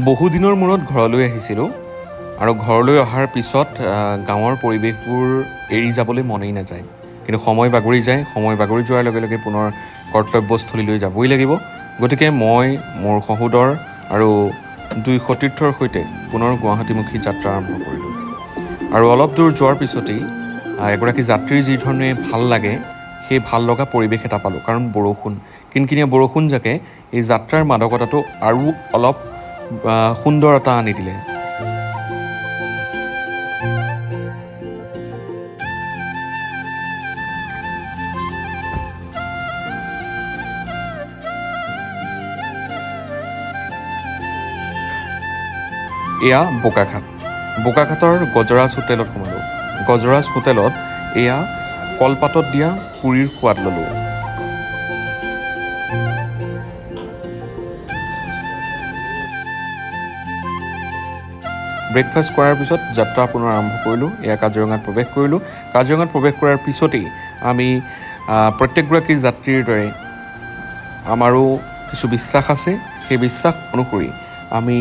বহুদিনৰ মূৰত ঘৰলৈ আহিছিলোঁ আৰু ঘৰলৈ অহাৰ পিছত গাঁৱৰ পৰিৱেশবোৰ এৰি যাবলৈ মনেই নাযায়। কিন্তু সময় বাগৰি যায়, সময় বাগৰি যোৱাৰ লগে লগে পুনৰ কৰ্তব্যস্থলীলৈ যাবই লাগিব। গতিকে মই মোৰ সহোদৰ আৰু 2 সতীৰ্থৰ সৈতে পুনৰ গুৱাহাটীমুখী যাত্ৰা আৰম্ভ কৰিলোঁ। আৰু অলপ দূৰ যোৱাৰ পিছতেই এগৰাকী যাত্ৰীৰ যি ধৰণে ভাল লাগে, সেই ভাল লগা পৰিৱেশ এটা পালোঁ। কাৰণ বৰষুণ, কিনকিনীয়া বৰষুণ জাকে এই যাত্ৰাৰ মাদকতাটো আৰু অলপ সুন্দৰতা আনি দিলে। এয়া বোকাখাট। বোকাখাটৰ গজৰাজ হোটেলত সোমালোঁ। গজৰাজ হোটেলত এয়া কলপাতত দিয়া পুৰিৰ সোৱাদ ল'লোঁ। ব্ৰেকফাষ্ট কৰাৰ পিছত যাত্ৰা পুনৰ আৰম্ভ কৰিলোঁ। এয়া কাজিৰঙাত প্ৰৱেশ কৰিলোঁ। কাজিৰঙাত প্ৰৱেশ কৰাৰ পিছতেই আমি প্ৰত্যেকগৰাকী যাত্ৰীৰ দৰে আমাৰো কিছু বিশ্বাস আছে। সেই বিশ্বাস অনুসৰি আমি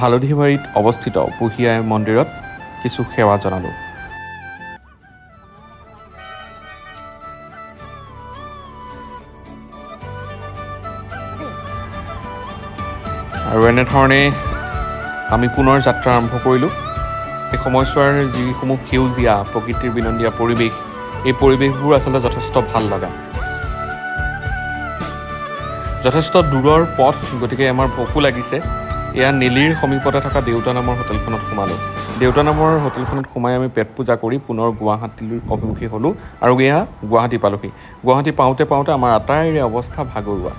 হালধিবাৰীত অৱস্থিত বুঢ়ী আই মন্দিৰত কিছু সেৱা জনালোঁ। আৰু এনেধৰণে আমি পুনৰ যাত্ৰা আৰম্ভ কৰিলোঁ। এই সময়ছোৱাৰ যিসমূহ সেউজীয়া প্ৰকৃতিৰ বিনন্দীয়া পৰিৱেশ, এই পৰিৱেশবোৰ আচলতে যথেষ্ট ভাল লগা। যথেষ্ট দূৰৰ পথ, গতিকে আমাৰ ভোকো লাগিছে। এয়া নেলিৰ সমীপতে থকা দেউতা নামৰ হোটেলখনত সোমালোঁ। দেউতা নামৰ হোটেলখনত সোমাই আমি পেট পূজা কৰি পুনৰ গুৱাহাটীলৈ অভিমুখী হ'লোঁ আৰু এয়া গুৱাহাটী পালোঁহি। গুৱাহাটী পাওঁতে পাওঁতে আমাৰ আটাইৰে অৱস্থা ভাগৰুৱা।